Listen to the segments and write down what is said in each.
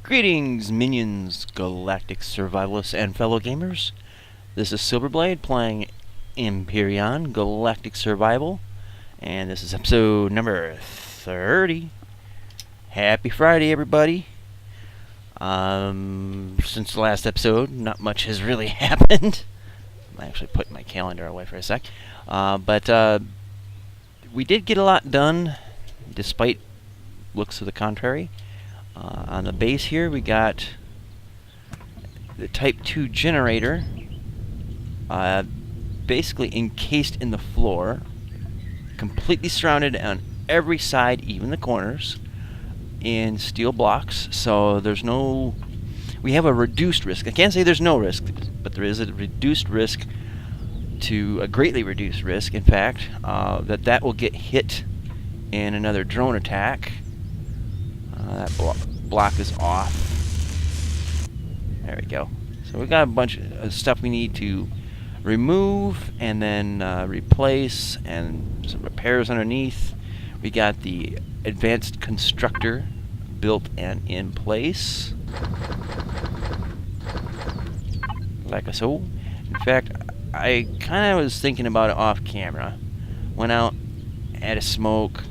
Greetings, minions, galactic survivalists, and fellow gamers. This is Silverblade playing Empyrion, Galactic Survival, and this is episode number 30. Happy Friday, everybody. Since the last episode, not much has really happened. I actually put my calendar away for a sec. But we did get a lot done, despite looks to the contrary. On the base here, we got the Type 2 generator, basically encased in the floor, completely surrounded on every side, even the corners, in steel blocks. So there's no... we have a reduced risk. I can't say there's no risk, but there is a reduced risk, to a greatly reduced risk, in fact, that will get hit in another drone attack. That block is off. There we go. So we've got a bunch of stuff we need to remove and then replace, and some repairs underneath. We got the advanced constructor built and in place, like so. In fact, I kind of was thinking about it off camera. Went out, had a smoke,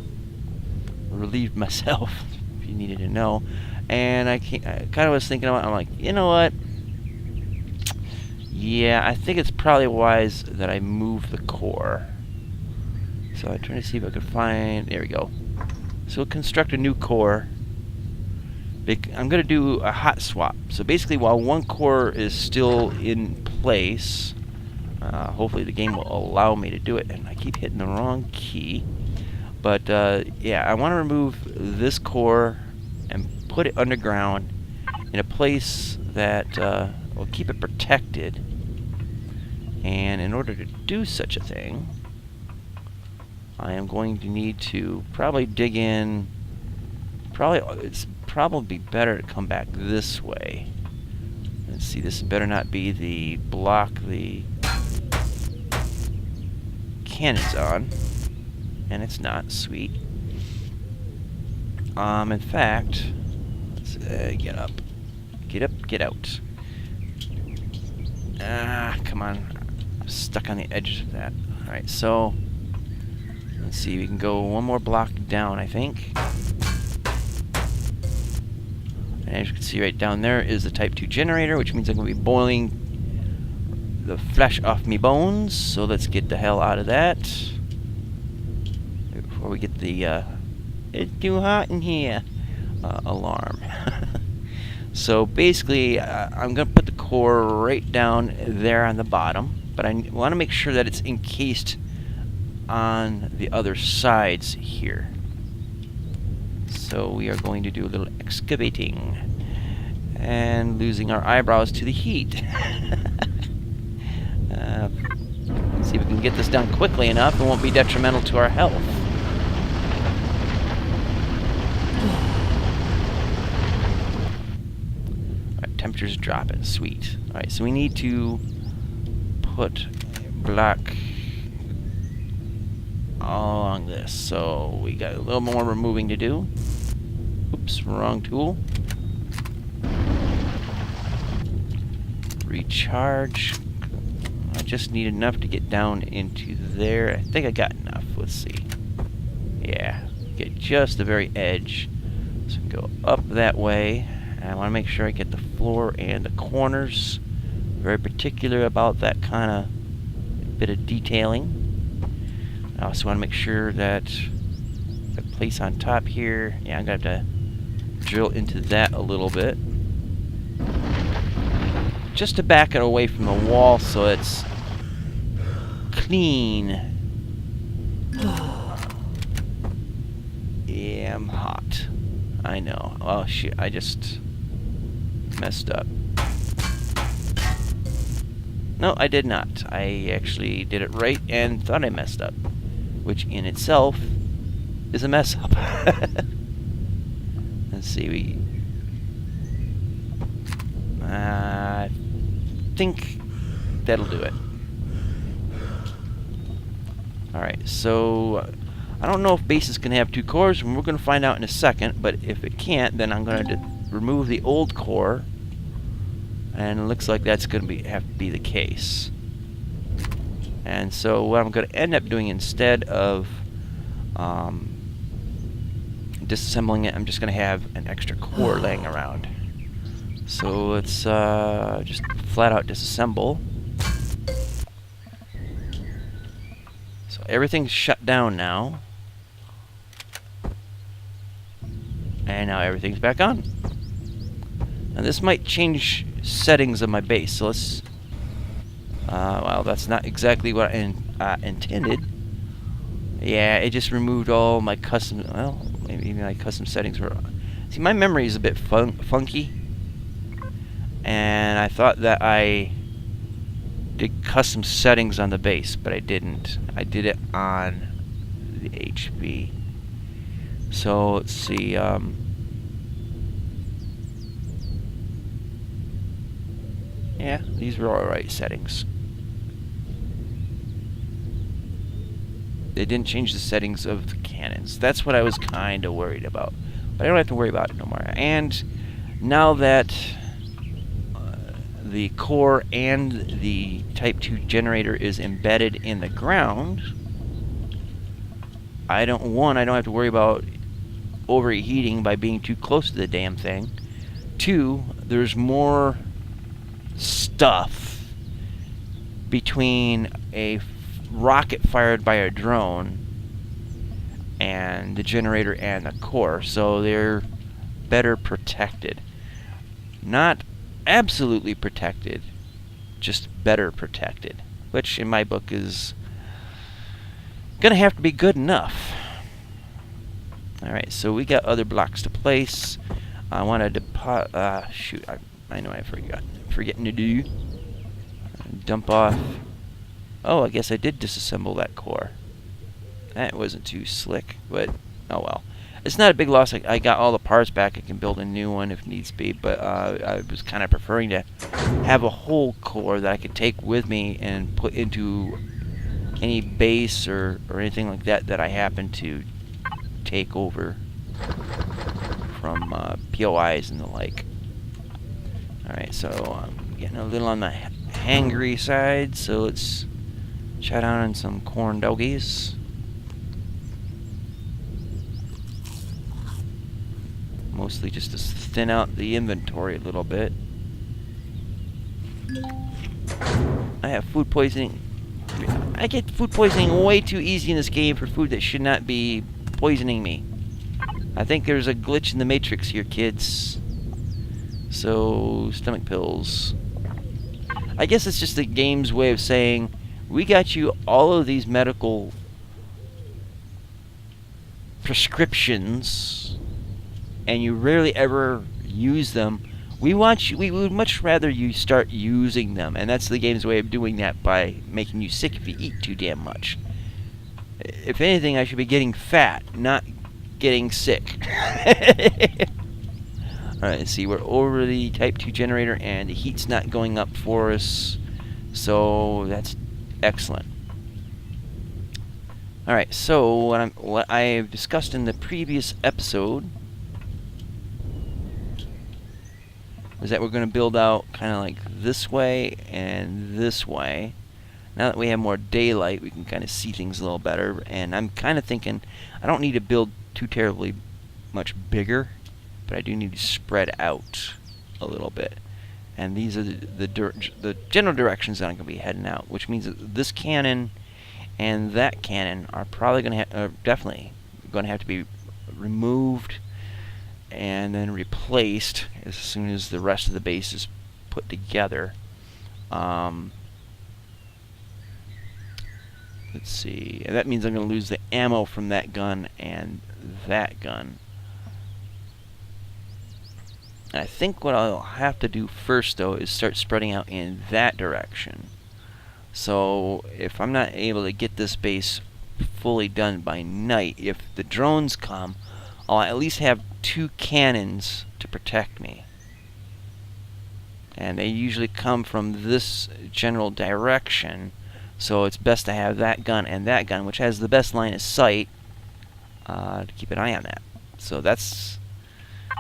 relieved myself, if you needed to know, and I kind of was thinking about it. I'm like, you know what? Yeah, I think it's probably wise that I move the core. So I'm trying to see if I could find... there we go. So we'll construct a new core. I'm going to do a hot swap. So basically, while one core is still in place, hopefully the game will allow me to do it. And I keep hitting the wrong key. But yeah, I want to remove this core and put it underground in a place that will keep it protected. And in order to do such a thing, I am going to need to probably dig in. It's probably better to come back this way. Let's see, this better not be the block the cannon's on. And it's not. Sweet. In fact, let's get up. Get up, get out. Come on. I'm stuck on the edge of that. Alright, so let's see, we can go one more block down, I think. And as you can see right down there is the Type 2 generator, which means I'm going to be boiling the flesh off me bones. So let's get the hell out of that before we get the it's too hot in here alarm. So basically, I'm going to put the core right down there on the bottom, but I want to make sure that it's encased on the other sides here. So we are going to do a little excavating and losing our eyebrows to the heat. Let's see if we can get this done quickly enough. It won't be detrimental to our health. Alright, temperature's dropping. Sweet. Alright, so we need to put a block all along this. So we got a little more removing to do. Oops, wrong tool. Recharge. I just need enough to get down into there. I think I got enough. Let's see. Yeah, get just the very edge. So we can go up that way. And I want to make sure I get the floor and the corners. Very particular about that kind of bit of detailing. I also want to make sure that the place on top here, yeah, I'm going to have to drill into that a little bit. Just to back it away from the wall so it's clean. Yeah, I'm hot. I know. Oh shit, I just messed up. No, I did not. I actually did it right and thought I messed up, which in itself is a mess up. Let's see, I think that'll do it. Alright, so I don't know if bases can have two cores, and we're going to find out in a second, but if it can't, then I'm going to remove the old core, and it looks like that's going to have to be the case. And so what I'm going to end up doing instead of disassembling it, I'm just going to have an extra core laying around. So let's just flat out disassemble. So everything's shut down now. And now everything's back on. Now this might change settings of my base. So let's... well, that's not exactly what I intended. Yeah, it just removed all my custom... Well, maybe my custom settings were... See, my memory is a bit funky. And I thought that I did custom settings on the base, but I didn't. I did it on the HB. So, let's see, yeah, these were alright settings. They didn't change the settings of the cannons. That's what I was kind of worried about. But I don't have to worry about it no more. And now that the core and the Type 2 generator is embedded in the ground, I don't have to worry about overheating by being too close to the damn thing. 2, there's more stuff between a rocket fired by a drone and the generator and the core, so they're better protected. Not absolutely protected, just better protected, which in my book is gonna have to be good enough. Alright, so we got other blocks to place. I want to deposit... shoot, I know I forgetting to do. Dump off... Oh, I guess I did disassemble that core. That wasn't too slick, but oh well. It's not a big loss. I got all the parts back. I can build a new one if needs be, but I was kind of preferring to have a whole core that I could take with me and put into any base or anything like that that I happen to take over from POIs and the like. Alright, so I'm getting a little on the hangry side, so let's chat down on some corn doggies. Mostly just to thin out the inventory a little bit. I have food poisoning. I get food poisoning way too easy in this game for food that should not be poisoning me. I think there's a glitch in the matrix here, kids. So, stomach pills. I guess it's just the game's way of saying, we got you all of these medical prescriptions, and you rarely ever use them. We would much rather you start using them, and that's the game's way of doing that by making you sick if you eat too damn much. If anything, I should be getting fat, not getting sick. Alright, let's see, we're over the Type 2 generator, and the heat's not going up for us, so that's excellent. Alright, so what I've discussed in the previous episode is that we're going to build out kind of like this way and this way. Now that we have more daylight, we can kind of see things a little better, and I'm kind of thinking I don't need to build too terribly much bigger, but I do need to spread out a little bit. And these are the general directions that I'm going to be heading out, which means that this cannon and that cannon are probably going to definitely going to have to be removed and then replaced as soon as the rest of the base is put together. Let's see, and that means I'm going to lose the ammo from that gun and that gun. And I think what I'll have to do first, though, is start spreading out in that direction. So if I'm not able to get this base fully done by night, if the drones come, I'll at least have 2 cannons to protect me. And they usually come from this general direction, so it's best to have that gun and that gun, which has the best line of sight, to keep an eye on that. So that's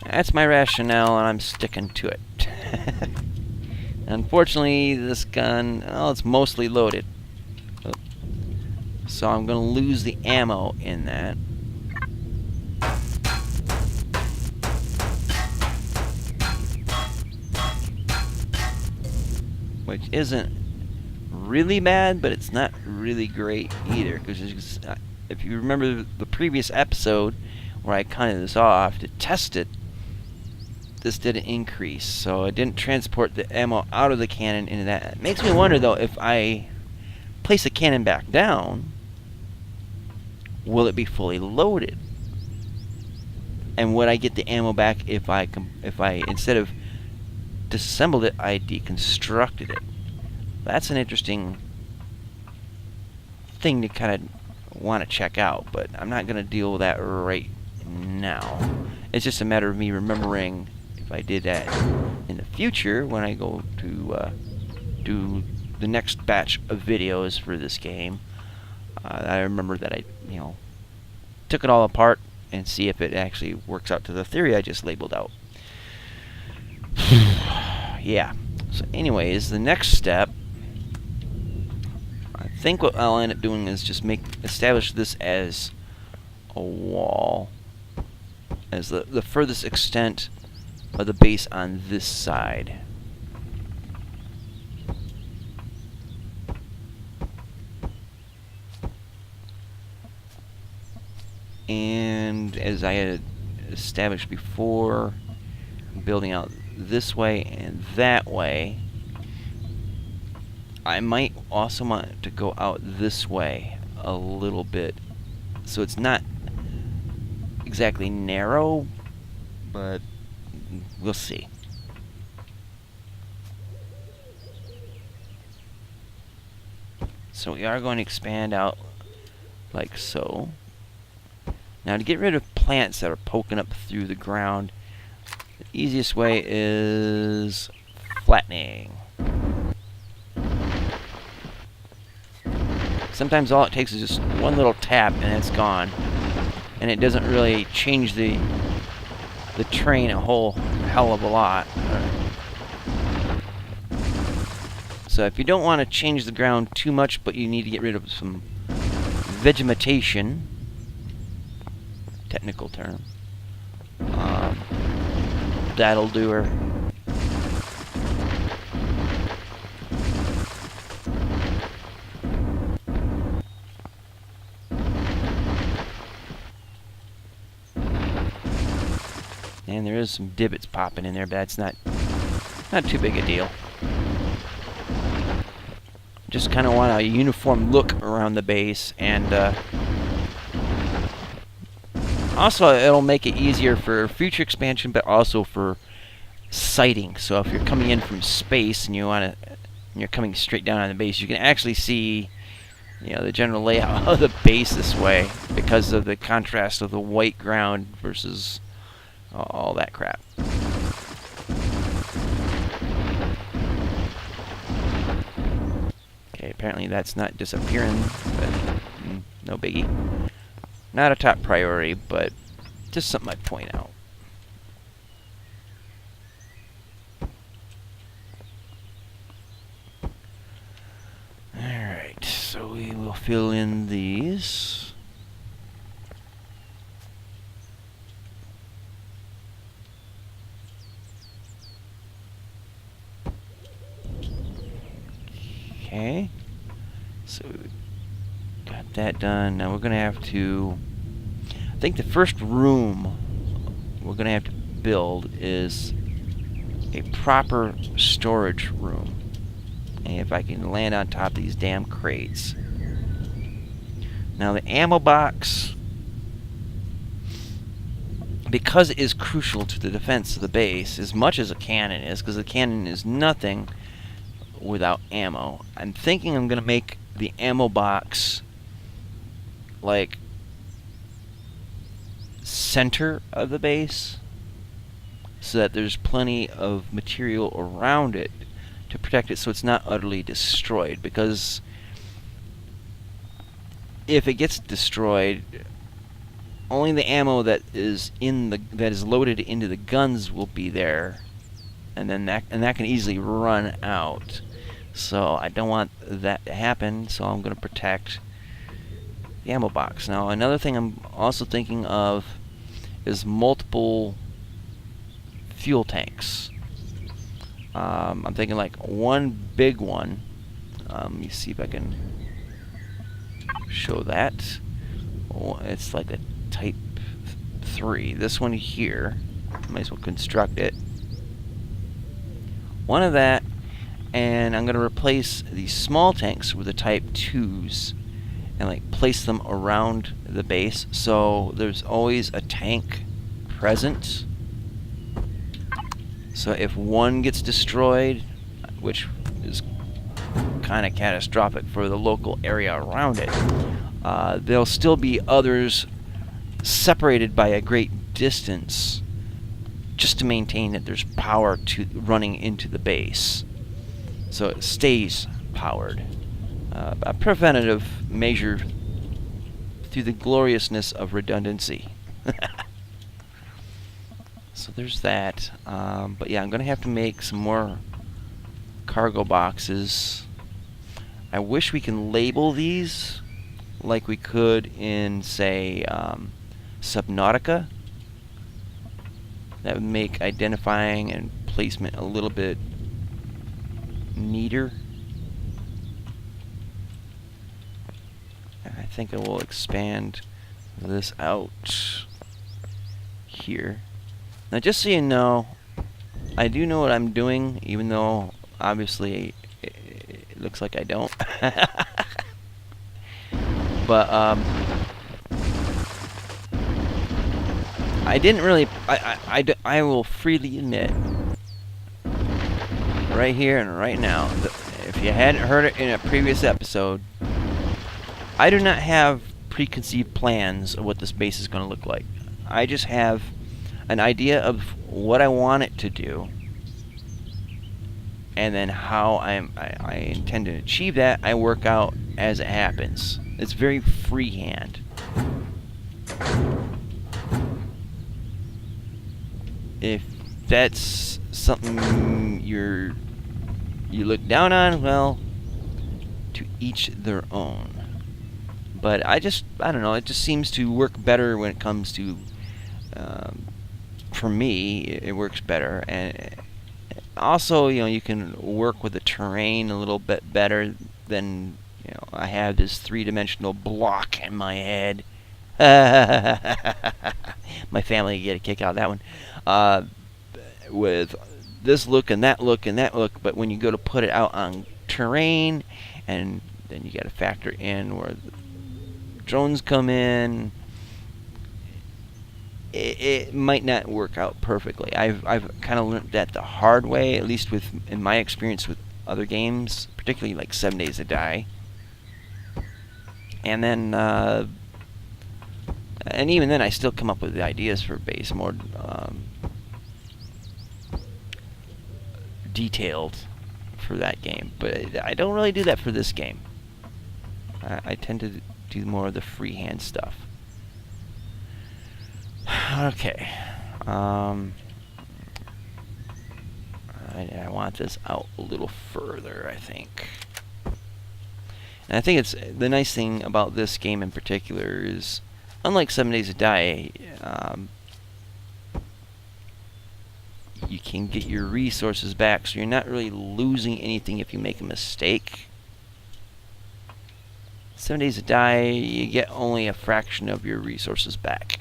That's my rationale, and I'm sticking to it. Unfortunately, this gun, well, it's mostly loaded. So I'm going to lose the ammo in that. Which isn't really bad, but it's not really great either. Because if you remember the previous episode where I counted this off to test it, this didn't increase. So I didn't transport the ammo out of the cannon into that. It makes me wonder, though, if I place the cannon back down, will it be fully loaded? And would I get the ammo back if I instead of disassembled it, I deconstructed it? That's an interesting thing to kind of want to check out, but I'm not going to deal with that right now. It's just a matter of me remembering if I did that in the future when I go to do the next batch of videos for this game. I remember that I, took it all apart and see if it actually works out to the theory I just labeled out. Yeah. So anyways, the next step, I think what I'll end up doing is just establish this as a wall, as the furthest extent of the base on this side. And as I had established before, building out this way and that way, I might also want to go out this way a little bit, so it's not exactly narrow, but we'll see. So we are going to expand out like so. Now, to get rid of plants that are poking up through the ground, the easiest way is flattening. Sometimes all it takes is just one little tap and it's gone. And it doesn't really change the terrain a whole hell of a lot. So if you don't want to change the ground too much, but you need to get rid of some vegetation, technical term, that'll do her. And there is some divots popping in there, but that's not too big a deal. Just kind of want a uniform look around the base, and also it'll make it easier for future expansion, but also for sighting. So if you're coming in from space and you're coming straight down on the base, you can actually see, the general layout of the base this way because of the contrast of the white ground versus all that crap. Okay, apparently that's not disappearing, but no biggie. Not a top priority, but just something I'd point out. Alright, so we will fill in these. Okay, so got that done. Now we're going to have to, I think the first room we're going to have to build is a proper storage room. And if I can land on top of these damn crates. Now the ammo box, because it is crucial to the defense of the base, as much as a cannon is, because the cannon is nothing without ammo, I'm thinking I'm going to make the ammo box like center of the base so that there's plenty of material around it to protect it so it's not utterly destroyed, because if it gets destroyed, only the ammo that is loaded into the guns will be there, and then that can easily run out. So I don't want that to happen. So I'm going to protect the ammo box. Now another thing I'm also thinking of is multiple fuel tanks. I'm thinking like one big one. Let me see if I can show that. Oh, it's like a Type 3. This one here, might as well construct it. One of that, and I'm going to replace these small tanks with the Type 2s and like place them around the base so there's always a tank present. So if one gets destroyed, which is kind of catastrophic for the local area around it, there'll still be others separated by a great distance just to maintain that there's power to running into the base, so it stays powered. A preventative measure through the gloriousness of redundancy. So there's that. But yeah, I'm going to have to make some more cargo boxes. I wish we can label these like we could in, say, Subnautica. That would make identifying and placement a little bit neater. I think I will expand this out here. Now, just so you know, I do know what I'm doing, even though obviously it looks like I don't. But I didn't really. I will freely admit, right here and right now, if you hadn't heard it in a previous episode, I do not have preconceived plans of what this base is going to look like. I just have an idea of what I want it to do, and then how I intend to achieve that, I work out as it happens. It's very freehand. If that's something you look down on, well, to each their own. But I don't know, it just seems to work better when it comes to, for me, it works better. And also, you know, you can work with the terrain a little bit better than, you know, I have this three-dimensional block in my head. My family get a kick out of that one. With this look and that look and that look, but when you go to put it out on terrain, and then you got to factor in where the drones come in, it might not work out perfectly. I've kind of learned that the hard way, at least in my experience with other games, particularly like 7 Days to Die. And then, and even then, I still come up with the ideas for base more detailed for that game, but I don't really do that for this game. I tend to do more of the freehand stuff. Okay. I want this out a little further, I think. And I think it's the nice thing about this game in particular is, unlike 7 Days to Die, you can get your resources back, so you're not really losing anything if you make a mistake. 7 Days to Die, you get only a fraction of your resources back,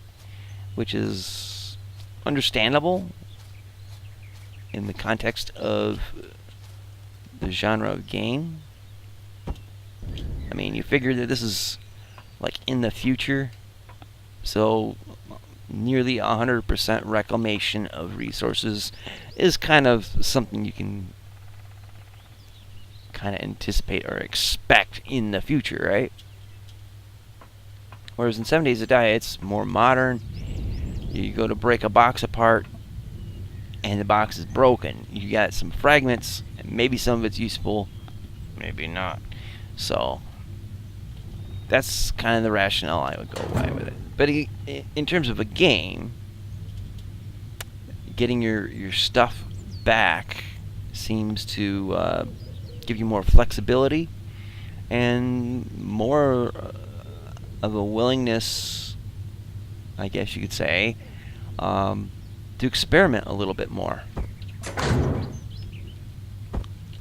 which is understandable in the context of the genre of game. I mean, you figure that this is like in the future, so nearly 100% reclamation of resources is kind of something you can kind of anticipate or expect in the future, right? Whereas in 7 Days to Die, it's more modern. You go to break a box apart, and the box is broken. You got some fragments, and maybe some of it's useful, maybe not. So that's kind of the rationale I would go by with it. But in terms of a game, getting your stuff back seems to give you more flexibility and more of a willingness, I guess you could say, to experiment a little bit more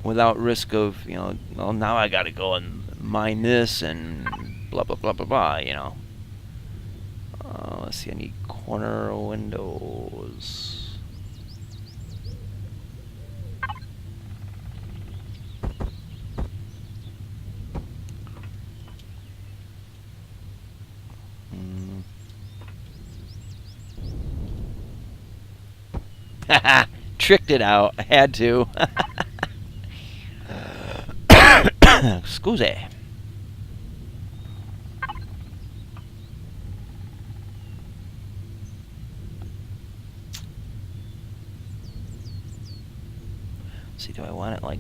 without risk of, you know, well, now I gotta go and mine this and blah blah blah blah blah, you know. Let's see, I need corner windows. Haha, tricked it out. I had to. Excuse. See, do I want it like...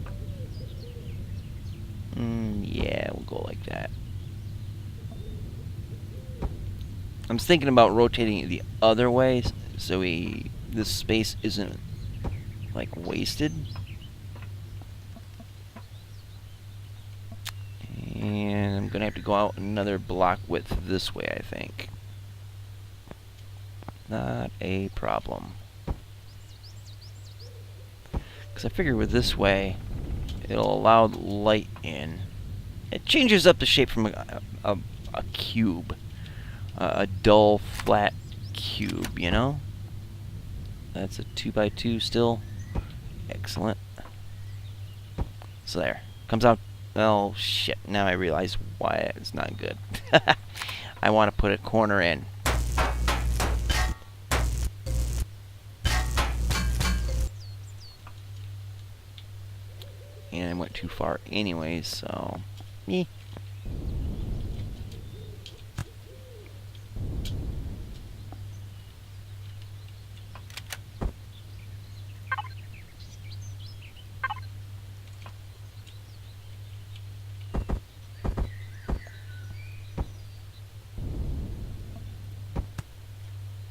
yeah, we'll go like that. I'm thinking about rotating it the other way, so this space isn't, like, wasted. And I'm gonna have to go out another block width this way, I think. Not a problem. Because I figure with this way, it'll allow the light in. It changes up the shape from a cube. A dull, flat cube, you know? That's a 2x2 still. Excellent. So there. Comes out. Oh, shit. Now I realize why it's not good. I want to put a corner in. And I went too far anyways, so... me.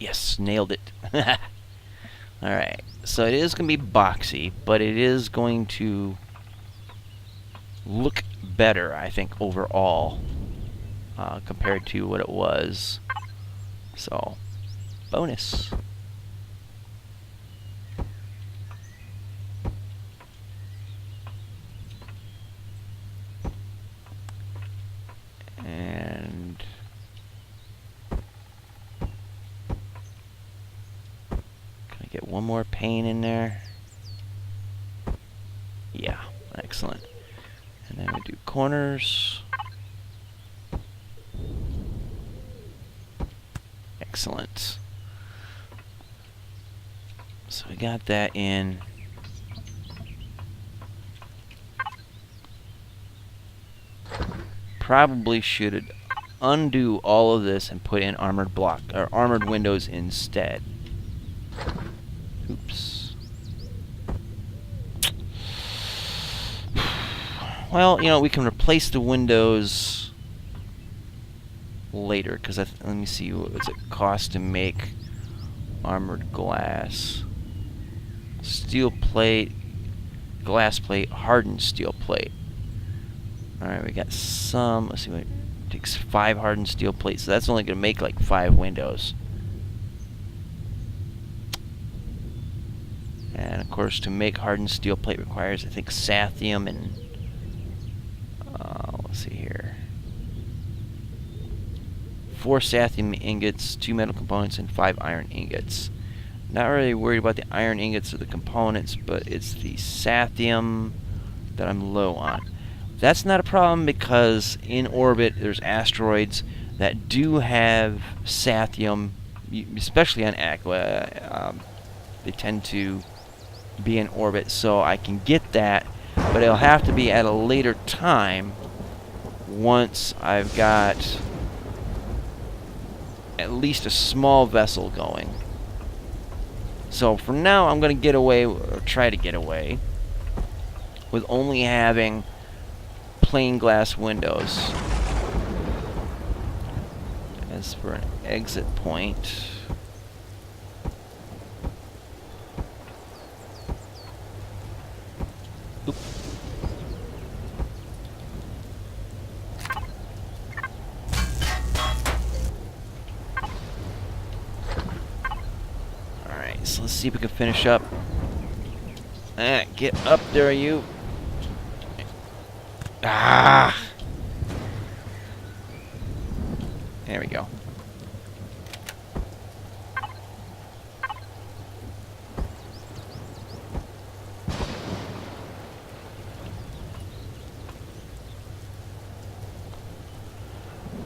Yes, nailed it. Alright, so it is going to be boxy, but it is going to look better, I think, overall, compared to what it was. So, bonus. And... get one more pane in there. Yeah, excellent. And then we do corners. Excellent. So we got that in. Probably should undo all of this and put in armored block or armored windows instead. Oops. Well, you know, we can replace the windows later, because let me see, what does it cost to make armored glass? Steel plate, glass plate, hardened steel plate. Alright, we got some, let's see, it takes 5 hardened steel plates, so that's only going to make like 5 windows. And of course, to make hardened steel plate requires, I think, sathium and let's see here, 4 sathium ingots, 2 metal components, and 5 iron ingots. Not really worried about the iron ingots or the components, but it's the sathium that I'm low on. That's not a problem because in orbit there's asteroids that do have sathium, especially on Aqua. They tend to be in orbit, so I can get that, but it'll have to be at a later time once I've got at least a small vessel going. So for now I'm going to get away, or try to get away, with only having plain glass windows. this for an exit point. Oop. Alright, so let's see if we can finish up. Get up there, you. Ah! There we go.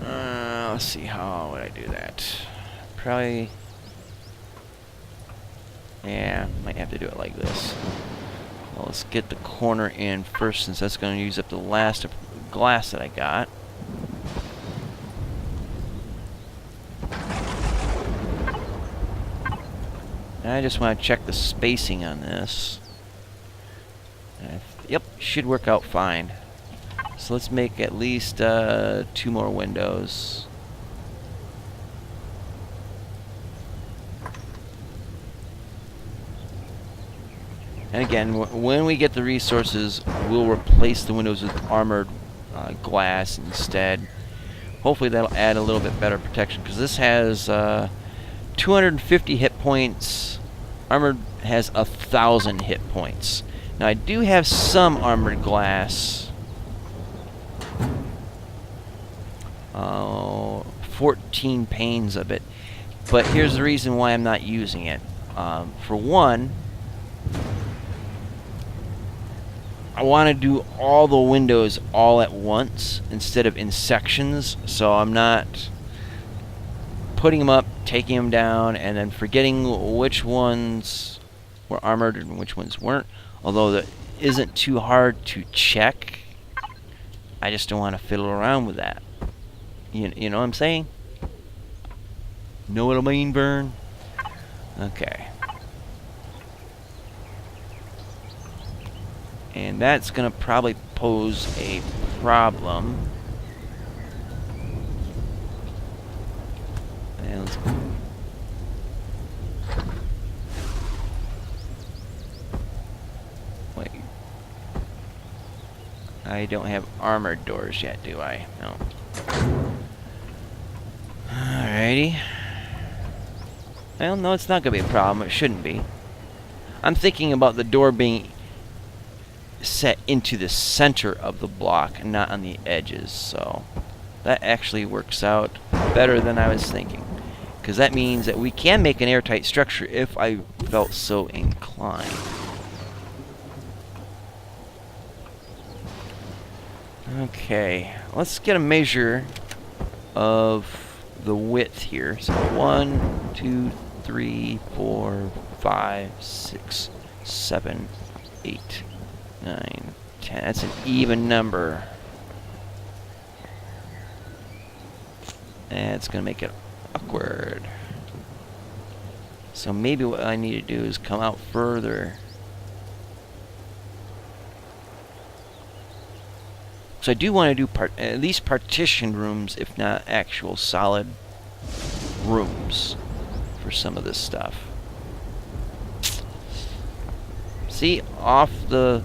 Let's see, how would I do that? Probably... yeah, might have to do it like this. Well, let's get the corner in first, since that's going to use up the last glass that I got. And I just want to check the spacing on this. Yep, should work out fine. So let's make at least 2 more windows. And again, when we get the resources, we'll replace the windows with armored glass instead. Hopefully that'll add a little bit better protection, because this has 250 hit points. Armored has 1,000 hit points. Now I do have some armored glass. 14 panes of it. But here's the reason why I'm not using it. For one, I want to do all the windows all at once instead of in sections, so I'm not putting them up, taking them down, and then forgetting which ones were armored and which ones weren't. Although that isn't too hard to check, I just don't want to fiddle around with that. You know what I'm saying? Know what I mean, Vern? Okay. And that's going to probably pose a problem. And let's go. Wait. I don't have armored doors yet, do I? No. Alrighty. Well, no, it's not going to be a problem. It shouldn't be. I'm thinking about the door being set into the center of the block and not on the edges, so that actually works out better than I was thinking, because that means that we can make an airtight structure if I felt so inclined. Okay, let's get a measure of the width here. So 1, 2, 3, 4, 5, 6, 7, 8, 9, 10. That's an even number. And it's going to make it awkward. So maybe what I need to do is come out further. So I do want to do at least partitioned rooms, if not actual solid rooms for some of this stuff. See, off the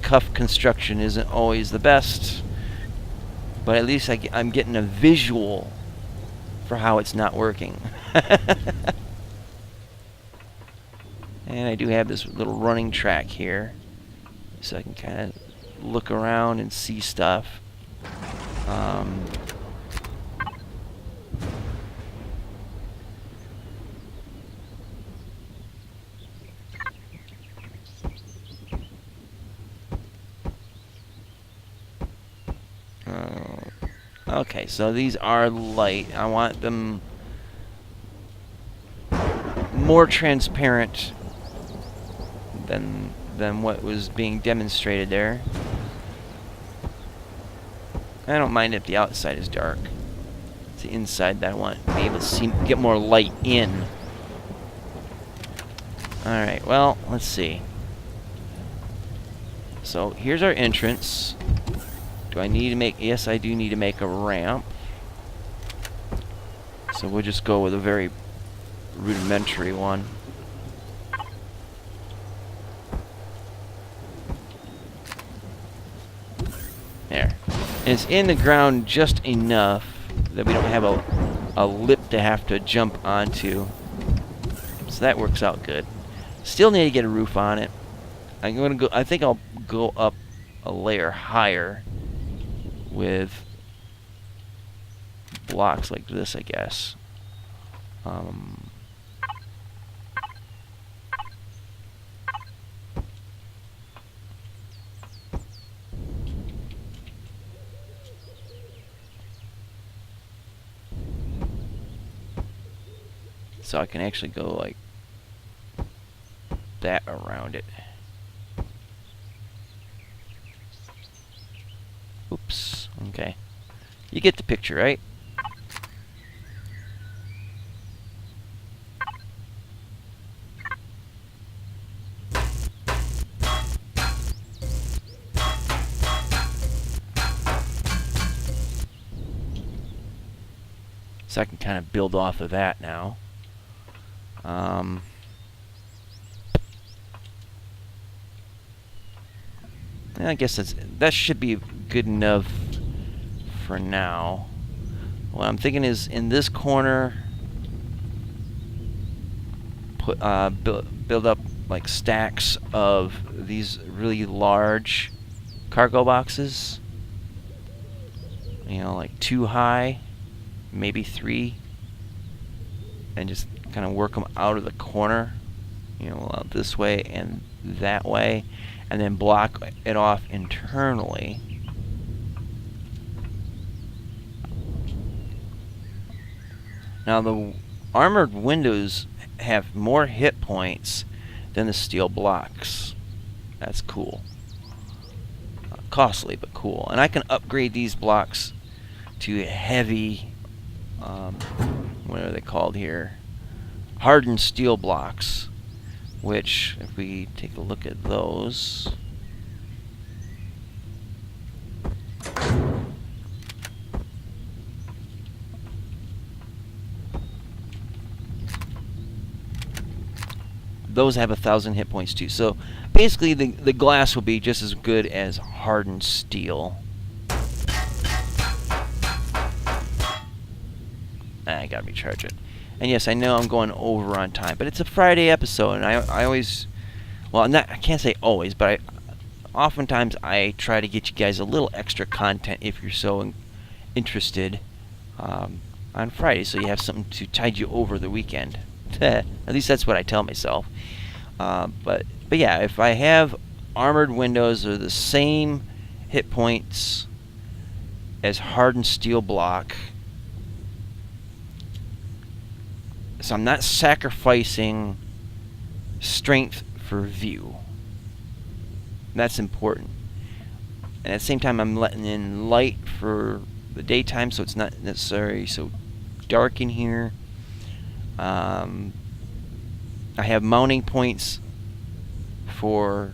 cuff construction isn't always the best, but at least I'm getting a visual for how it's not working. And I do have this little running track here, so I can kind of look around and see stuff. Okay, so these are light. I want them more transparent than what was being demonstrated there. I don't mind if the outside is dark. It's the inside that I want to be able to see, get more light in. Alright, well, let's see. So here's our entrance. Do I need to make... Yes, I do need to make a ramp. So we'll just go with a very rudimentary one. There. And it's in the ground just enough that we don't have a lip to have to jump onto. So that works out good. Still need to get a roof on it. I'm gonna go. I think I'll go up a layer higher with blocks like this, I guess. So I can actually go like that around it. Oops. Okay. You get the picture, right? So I can kind of build off of that now. I guess that should be good enough for now. What I'm thinking is in this corner, put build up like stacks of these really large cargo boxes. You know, like 2 high, maybe 3, and just kind of work them out of the corner. You know, out this way and that way, and then block it off internally. Now the armored windows have more hit points than the steel blocks. That's cool. Costly, but cool. And I can upgrade these blocks to heavy, what are they called here? Hardened steel blocks. Which, if we take a look at those, those have 1,000 hit points too. So basically the glass will be just as good as hardened steel. I gotta recharge it. And yes, I know I'm going over on time, but it's a Friday episode, and I always, well, I can't say always, but oftentimes I try to get you guys a little extra content if you're so interested on Friday, so you have something to tide you over the weekend. At least that's what I tell myself. But yeah, if I have armored windows or the same hit points as hardened steel block, so I'm not sacrificing strength for view. That's important. And at the same time, I'm letting in light for the daytime, so it's not necessarily so dark in here. I have mounting points for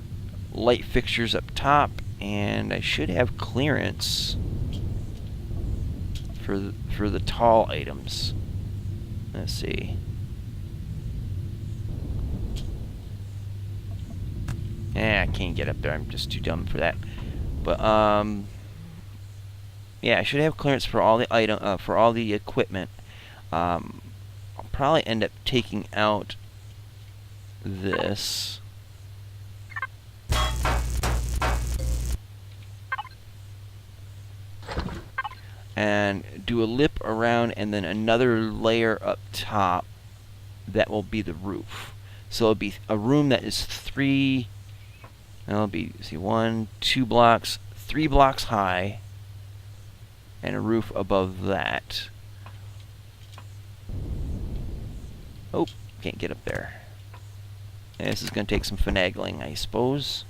light fixtures up top, and I should have clearance for the tall items. Let's see. I can't get up there. I'm just too dumb for that. But yeah, I should have clearance for all the for all the equipment. I'll probably end up taking out this. And do a lip around, and then another layer up top that will be the roof. So it'll be a room that is 3, it'll be, see, 1, 2 blocks, 3 blocks high, and a roof above that. Oh, can't get up there. And this is going to take some finagling, I suppose.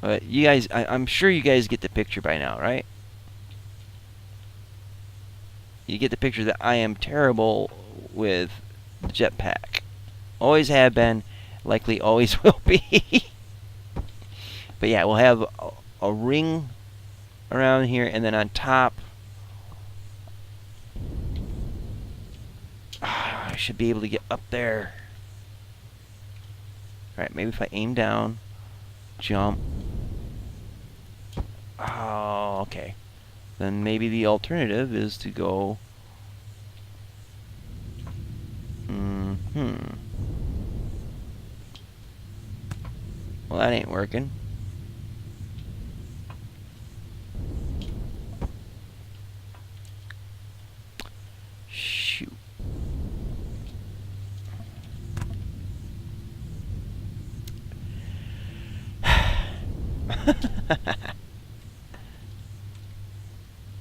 But you guys, I'm sure you guys get the picture by now, right? You get the picture that I am terrible with the jetpack. Always have been, likely always will be. But yeah, we'll have a ring around here, and then on top should be able to get up there. Alright, maybe if I aim down, jump. Oh, okay. Then maybe the alternative is to go... Well, that ain't working. Shoot.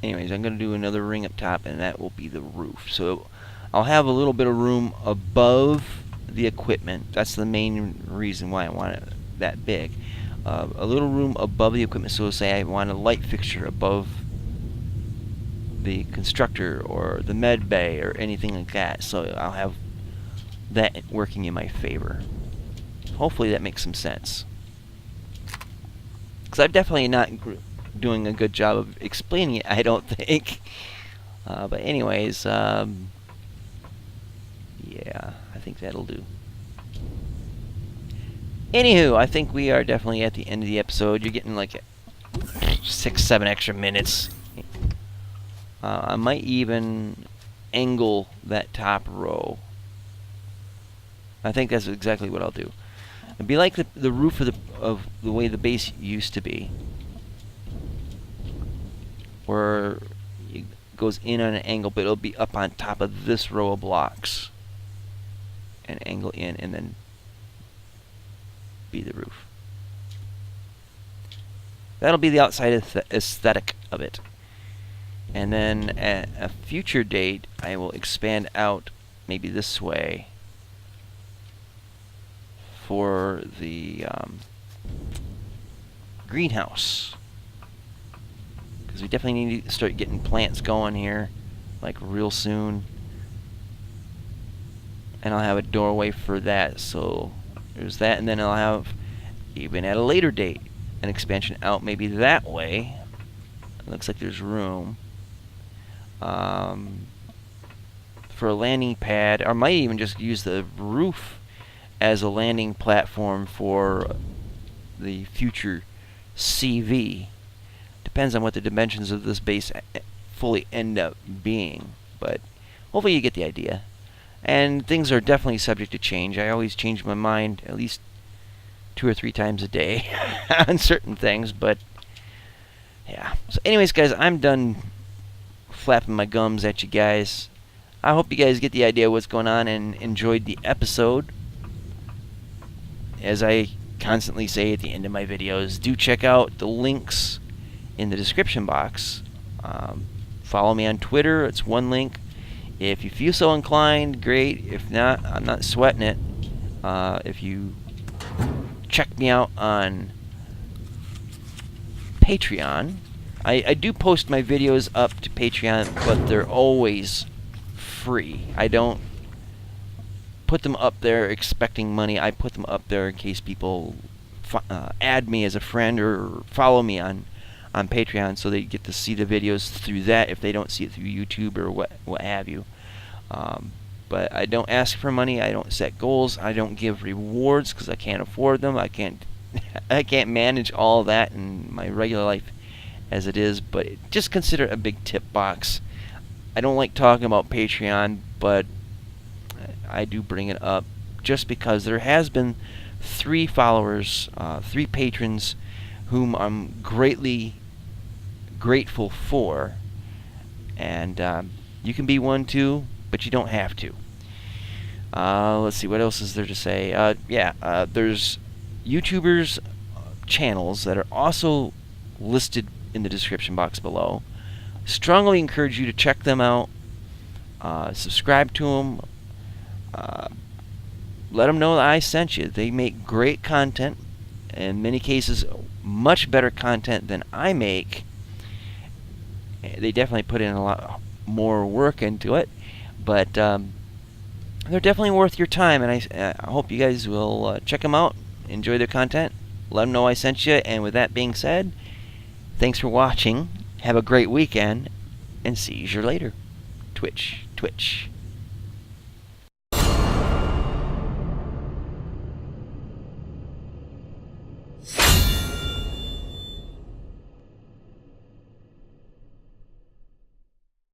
Anyways, I'm going to do another ring up top, and that will be the roof. So I'll have a little bit of room above the equipment. That's the main reason why I want it that big. A little room above the equipment. So say I want a light fixture above the constructor or the med bay or anything like that. So I'll have that working in my favor. Hopefully that makes some sense. Because I'm definitely not doing a good job of explaining it, I don't think. But anyways, yeah, I think that'll do. Anywho, I think we are definitely at the end of the episode. You're getting like 6-7 extra minutes. I might even angle that top row. I think that's exactly what I'll do. It'd be like the roof of the way the base used to be, where it goes in on an angle, but it'll be up on top of this row of blocks, and angle in, and then be the roof. That'll be the outside aesthetic of it. And then at a future date, I will expand out maybe this way for the greenhouse. Because we definitely need to start getting plants going here, like real soon. And I'll have a doorway for that, so there's that, and then I'll have, even at a later date, an expansion out maybe that way. It looks like there's room for a landing pad, or I might even just use the roof as a landing platform for the future CV. Depends on what the dimensions of this base fully end up being, but hopefully you get the idea. And things are definitely subject to change. I always change my mind at least 2 or 3 times a day on certain things, but yeah. So anyways, guys, I'm done flapping my gums at you guys. I hope you guys get the idea of what's going on and enjoyed the episode. As I constantly say at the end of my videos, do check out the links in the description box. Follow me on Twitter. It's one link. If you feel so inclined, great. If not, I'm not sweating it. If you check me out on Patreon, I do post my videos up to Patreon, but they're always free. I don't put them up there expecting money. I put them up there in case people add me as a friend or follow me on Patreon, so they get to see the videos through that if they don't see it through YouTube or what have you. But I don't ask for money. I don't set goals. I don't give rewards because I can't afford them. I can't manage all that in my regular life as it is. But just consider it a big tip box. I don't like talking about Patreon, but I do bring it up just because there has been 3 followers, 3 patrons whom I'm greatly grateful for, and you can be one too, but you don't have to. Let's see, what else is there to say? There's YouTubers channels that are also listed in the description box below. Strongly encourage you to check them out, subscribe to them, let them know that I sent you. They make great content, in many cases much better content than I make. They definitely put in a lot more work into it, but they're definitely worth your time, and I hope you guys will check them out, enjoy their content, let them know I sent you, and with that being said, thanks for watching, have a great weekend, and see you later. Twitch, Twitch.